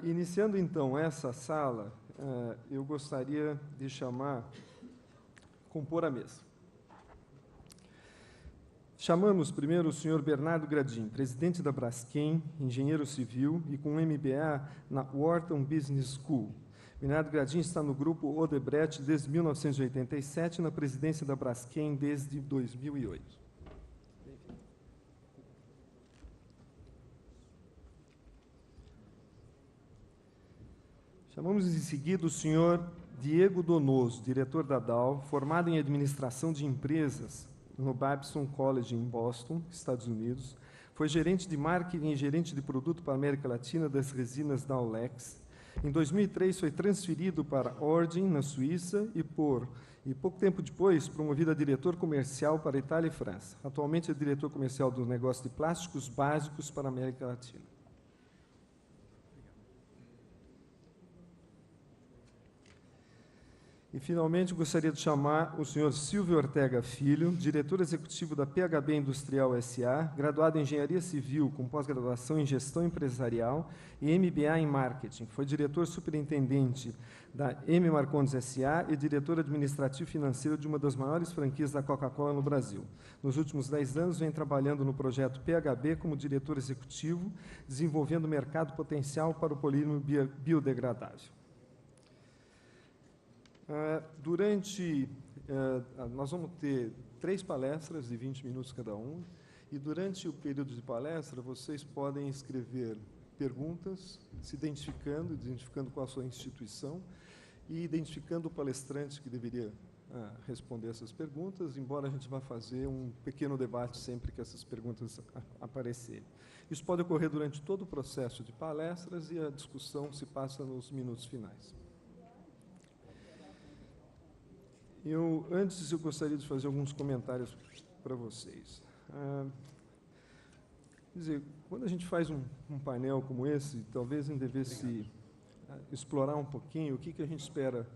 Iniciando, então, essa sala, eu gostaria de compor a mesa. Chamamos primeiro o senhor Bernardo Gradim, presidente da Braskem, engenheiro civil e com MBA na Wharton Business School. Bernardo Gradim está no grupo Odebrecht desde 1987 e na presidência da Braskem desde 2008. Chamamos em seguida o senhor Diego Donoso, diretor da Dow, formado em administração de empresas no Babson College em Boston, Estados Unidos. Foi gerente de marketing e gerente de produto para a América Latina das resinas Dowlex. Em 2003 foi transferido para Origin, na Suíça, e pouco tempo depois promovido a diretor comercial para Itália e França. Atualmente é diretor comercial do negócio de plásticos básicos para a América Latina. E, finalmente, gostaria de chamar o senhor Silvio Ortega Filho, diretor executivo da PHB Industrial S.A., graduado em Engenharia Civil, com pós-graduação em Gestão Empresarial e MBA em Marketing. Foi diretor superintendente da M. Marcondes S.A. e diretor administrativo financeiro de uma das maiores franquias da Coca-Cola no Brasil. Nos últimos 10 anos, vem trabalhando no projeto PHB como diretor executivo, desenvolvendo mercado potencial para o polímero biodegradável. Nós vamos ter 3 palestras de 20 minutos cada uma, e durante o período de palestra, vocês podem escrever perguntas, se identificando qual a sua instituição, e identificando o palestrante que deveria responder essas perguntas, embora a gente vá fazer um pequeno debate sempre que essas perguntas aparecerem. Isso pode ocorrer durante todo o processo de palestras, e a discussão se passa nos minutos finais. Antes, eu gostaria de fazer alguns comentários para vocês. Quer dizer, quando a gente faz um painel como esse, talvez a gente devesse explorar um pouquinho o que a gente espera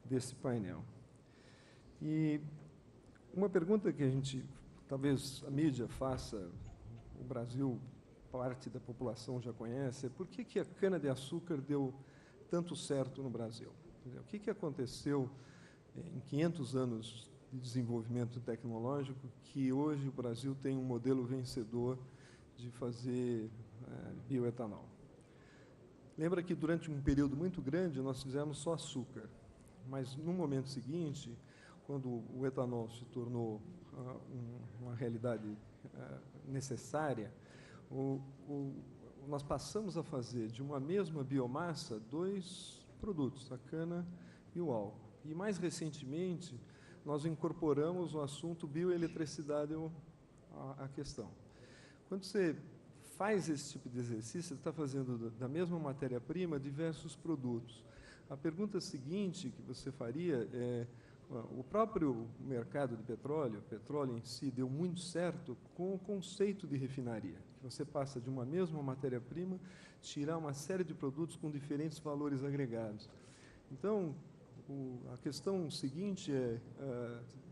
desse painel. E uma pergunta que talvez a mídia faça, o Brasil, parte da população já conhece, é por que a cana-de-açúcar deu tanto certo no Brasil? O que aconteceu em 500 anos de desenvolvimento tecnológico, que hoje o Brasil tem um modelo vencedor de fazer bioetanol. Lembra que durante um período muito grande nós fizemos só açúcar, mas no momento seguinte, quando o etanol se tornou uma realidade necessária, nós passamos a fazer de uma mesma biomassa 2 produtos, a cana e o álcool. E, mais recentemente, nós incorporamos o assunto bioeletricidade à questão. Quando você faz esse tipo de exercício, você está fazendo da mesma matéria-prima diversos produtos. A pergunta seguinte que você faria é, o próprio mercado de petróleo, o petróleo em si, deu muito certo com o conceito de refinaria, que você passa de uma mesma matéria-prima, tirar uma série de produtos com diferentes valores agregados. Então, a questão seguinte é,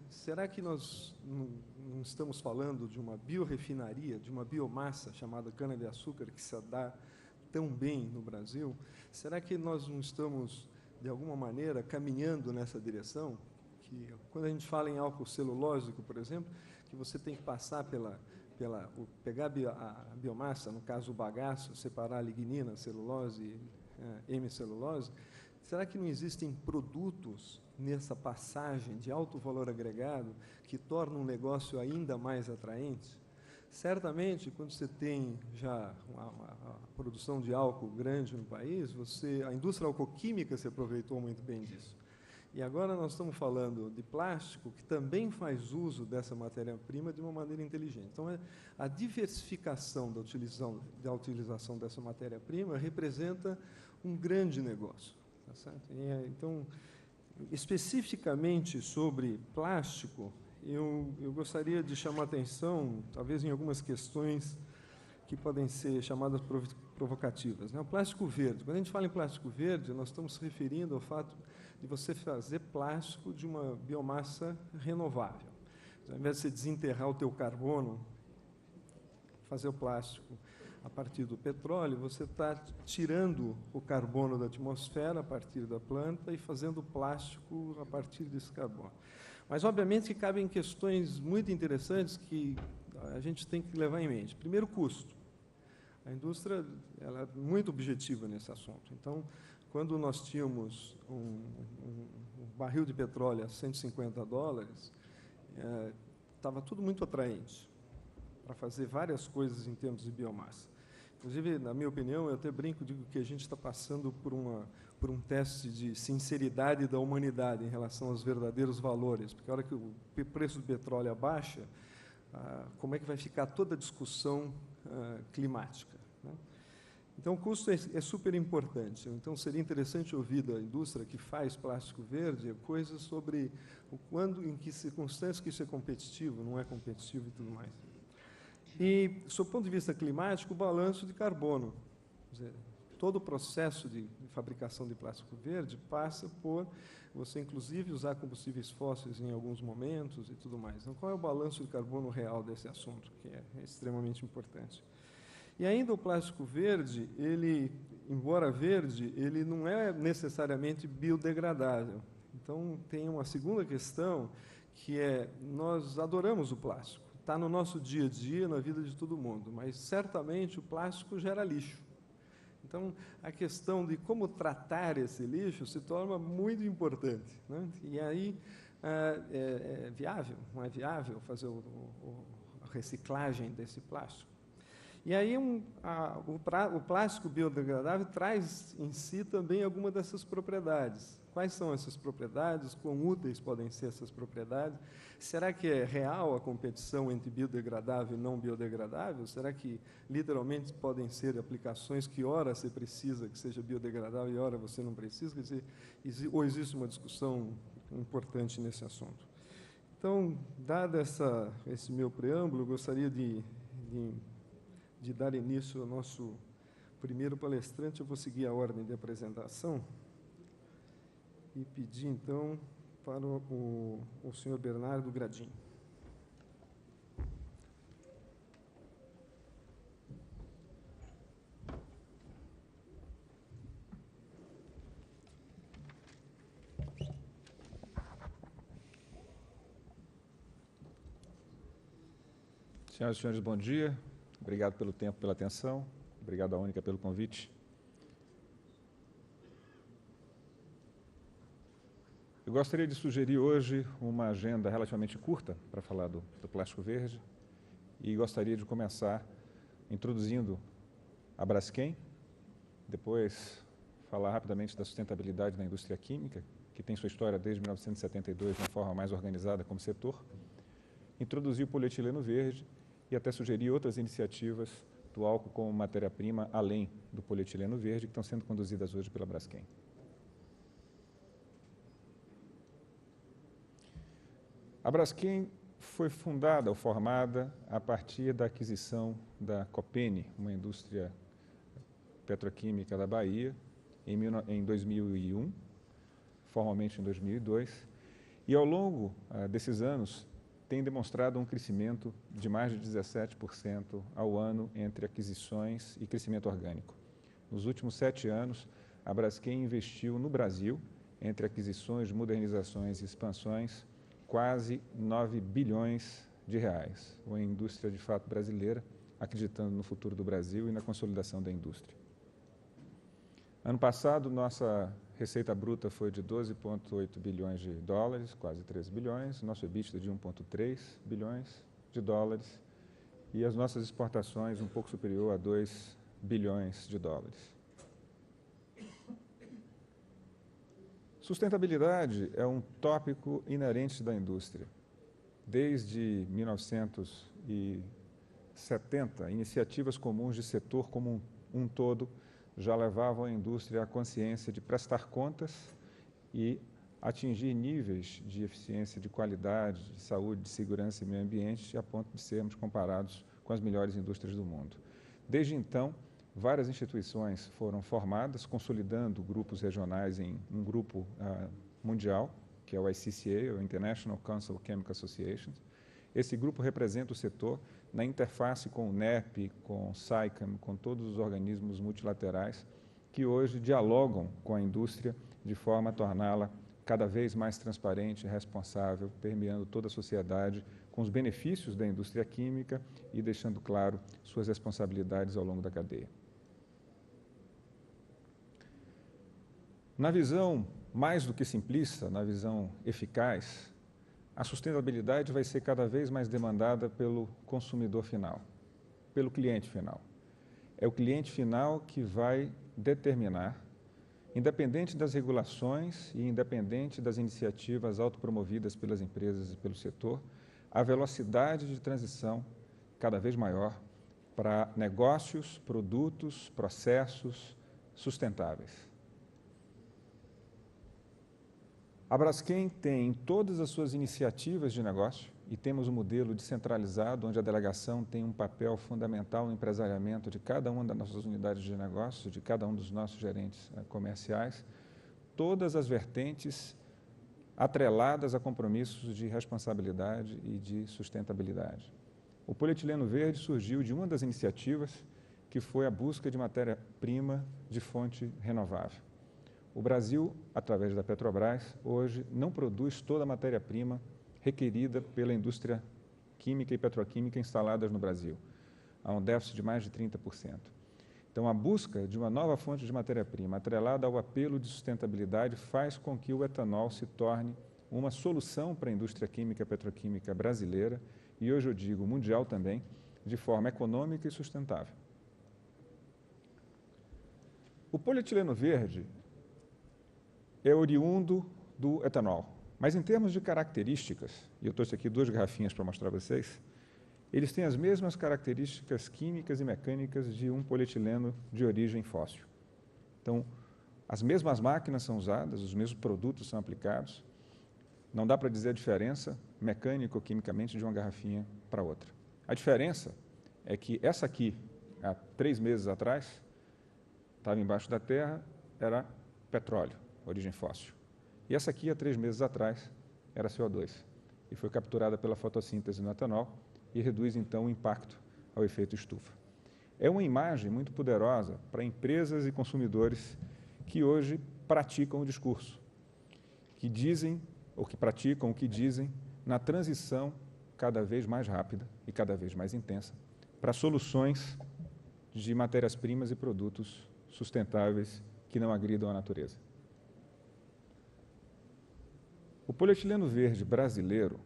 será que nós não estamos falando de uma biorefinaria, de uma biomassa chamada cana-de-açúcar, que se dá tão bem no Brasil? Será que nós não estamos, de alguma maneira, caminhando nessa direção? Que, quando a gente fala em álcool celulósico, por exemplo, que você tem que passar pegar a biomassa, no caso o bagaço, separar a lignina, celulose, hemicelulose. Será que não existem produtos nessa passagem de alto valor agregado que tornam um negócio ainda mais atraente? Certamente, quando você tem já uma produção de álcool grande no país, a indústria alcoquímica se aproveitou muito bem disso. E agora nós estamos falando de plástico, que também faz uso dessa matéria-prima de uma maneira inteligente. Então, a diversificação da utilização dessa matéria-prima representa um grande negócio. Tá certo? Então, especificamente sobre plástico, eu gostaria de chamar a atenção, talvez, em algumas questões que podem ser chamadas provocativas. O plástico verde. Quando a gente fala em plástico verde, nós estamos se referindo ao fato de você fazer plástico de uma biomassa renovável. Ao invés de você desenterrar o teu carbono, fazer o plástico a partir do petróleo, você está tirando o carbono da atmosfera a partir da planta e fazendo plástico a partir desse carbono. Mas, obviamente, que cabem questões muito interessantes que a gente tem que levar em mente. Primeiro, o custo. A indústria ela é muito objetiva nesse assunto. Então, quando nós tínhamos um barril de petróleo a $150, estava tudo muito atraente para fazer várias coisas em termos de biomassa. Inclusive, na minha opinião, eu até brinco, digo que a gente está passando por um teste de sinceridade da humanidade em relação aos verdadeiros valores, porque a hora que o preço do petróleo abaixa, como é que vai ficar toda a discussão climática, né? Então, o custo é super importante. Então, seria interessante ouvir da indústria que faz plástico verde coisas sobre em que circunstâncias que isso é competitivo, não é competitivo e tudo mais. E, sob o ponto de vista climático, o balanço de carbono. Quer dizer, todo o processo de fabricação de plástico verde passa por você, inclusive, usar combustíveis fósseis em alguns momentos e tudo mais. Então, qual é o balanço de carbono real desse assunto, que é extremamente importante? E ainda o plástico verde, ele, embora verde, ele não é necessariamente biodegradável. Então, tem uma segunda questão, que é, nós adoramos o plástico, está no nosso dia a dia, na vida de todo mundo, mas certamente o plástico gera lixo. Então, a questão de como tratar esse lixo se torna muito importante, né? E aí, é viável, não é viável fazer a reciclagem desse plástico? E aí, o plástico biodegradável traz em si também alguma dessas propriedades. Quais são essas propriedades? Quão úteis podem ser essas propriedades? Será que é real a competição entre biodegradável e não biodegradável? Será que, literalmente, podem ser aplicações que, ora, você precisa que seja biodegradável e, ora, você não precisa? Quer dizer, ou existe uma discussão importante nesse assunto? Então, dado esse meu preâmbulo, eu gostaria de dar início ao nosso primeiro palestrante. Eu vou seguir a ordem de apresentação e pedir, então, para o senhor Bernardo Gradim. Senhoras e senhores, bom dia. Obrigado pelo tempo, pela atenção. Obrigado à Única pelo convite. Eu gostaria de sugerir hoje uma agenda relativamente curta para falar do plástico verde e gostaria de começar introduzindo a Braskem, depois falar rapidamente da sustentabilidade na indústria química, que tem sua história desde 1972 de uma forma mais organizada como setor, introduzir o polietileno verde e até sugerir outras iniciativas do álcool como matéria-prima, além do polietileno verde, que estão sendo conduzidas hoje pela Braskem. A Braskem foi fundada ou formada a partir da aquisição da Copene, uma indústria petroquímica da Bahia, em 2001, formalmente em 2002, e ao longo desses anos tem demonstrado um crescimento de mais de 17% ao ano entre aquisições e crescimento orgânico. Nos últimos 7 anos, a Braskem investiu no Brasil, entre aquisições, modernizações e expansões, quase 9 bilhões de reais. Uma indústria, de fato, brasileira, acreditando no futuro do Brasil e na consolidação da indústria. Ano passado, nossa receita bruta foi de 12,8 bilhões de dólares, quase 13 bilhões, nosso EBITDA de 1,3 bilhões de dólares e as nossas exportações um pouco superior a 2 bilhões de dólares. Sustentabilidade é um tópico inerente da indústria. Desde 1970, iniciativas comuns de setor como um todo já levavam a indústria à consciência de prestar contas e atingir níveis de eficiência, de qualidade, de saúde, de segurança e meio ambiente, a ponto de sermos comparados com as melhores indústrias do mundo. Desde então, várias instituições foram formadas, consolidando grupos regionais em um grupo mundial, que é o ICCA, o International Council of Chemical Associations. Esse grupo representa o setor, na interface com o NEP, com o SAICM, com todos os organismos multilaterais que hoje dialogam com a indústria de forma a torná-la cada vez mais transparente e responsável, permeando toda a sociedade com os benefícios da indústria química e deixando claro suas responsabilidades ao longo da cadeia. Na visão mais do que simplista, na visão eficaz, a sustentabilidade vai ser cada vez mais demandada pelo consumidor final, pelo cliente final. É o cliente final que vai determinar, independente das regulações e independente das iniciativas autopromovidas pelas empresas e pelo setor, a velocidade de transição cada vez maior para negócios, produtos, processos sustentáveis. A Braskem tem todas as suas iniciativas de negócio e temos um modelo descentralizado, onde a delegação tem um papel fundamental no empresariamento de cada uma das nossas unidades de negócio, de cada um dos nossos gerentes comerciais, todas as vertentes atreladas a compromissos de responsabilidade e de sustentabilidade. O polietileno verde surgiu de uma das iniciativas, que foi a busca de matéria-prima de fonte renovável. O Brasil, através da Petrobras, hoje não produz toda a matéria-prima requerida pela indústria química e petroquímica instaladas no Brasil. Há um déficit de mais de 30%. Então, a busca de uma nova fonte de matéria-prima atrelada ao apelo de sustentabilidade faz com que o etanol se torne uma solução para a indústria química e petroquímica brasileira e, hoje eu digo, mundial também, de forma econômica e sustentável. O polietileno verde é oriundo do etanol, mas em termos de características, e eu trouxe aqui 2 garrafinhas para mostrar a vocês, eles têm as mesmas características químicas e mecânicas de um polietileno de origem fóssil. Então, as mesmas máquinas são usadas, os mesmos produtos são aplicados, não dá para dizer a diferença mecânica ou quimicamente de uma garrafinha para outra. A diferença é que essa aqui, há 3 meses atrás, estava embaixo da terra, era petróleo, origem fóssil. E essa aqui, há 3 meses atrás, era CO2 e foi capturada pela fotossíntese no etanol e reduz, então, o impacto ao efeito estufa. É uma imagem muito poderosa para empresas e consumidores que hoje praticam o discurso, que dizem, ou que praticam o que dizem, na transição cada vez mais rápida e cada vez mais intensa para soluções de matérias-primas e produtos sustentáveis que não agridam a natureza. O polietileno verde brasileiro,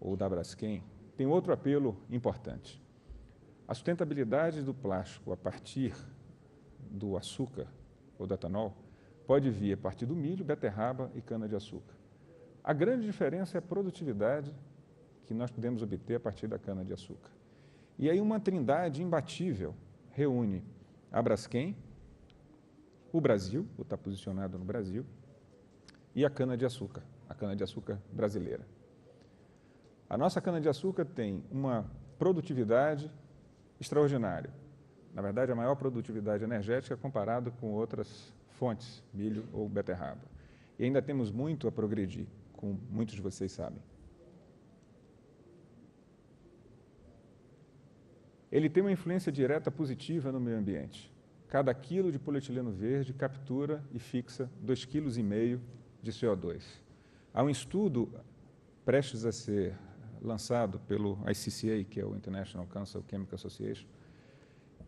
ou da Braskem, tem outro apelo importante. A sustentabilidade do plástico a partir do açúcar ou do etanol pode vir a partir do milho, beterraba e cana-de-açúcar. A grande diferença é a produtividade que nós podemos obter a partir da cana-de-açúcar. E aí uma trindade imbatível reúne a Braskem, o Brasil, o está posicionado no Brasil, e a cana-de-açúcar brasileira. A nossa cana-de-açúcar tem uma produtividade extraordinária. Na verdade, a maior produtividade energética comparado com outras fontes, milho ou beterraba. E ainda temos muito a progredir, como muitos de vocês sabem. Ele tem uma influência direta positiva no meio ambiente. Cada quilo de polietileno verde captura e fixa 2,5 kg de CO2. Há um estudo prestes a ser lançado pelo ICCA, que é o International Council Chemical Association,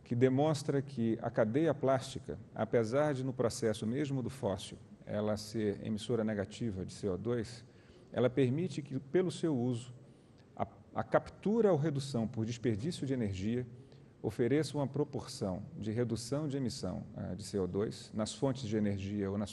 que demonstra que a cadeia plástica, apesar de no processo mesmo do fóssil ela ser emissora negativa de CO2, ela permite que, pelo seu uso, a captura ou redução por desperdício de energia ofereça uma proporção de redução de emissão de CO2 nas fontes de energia ou nas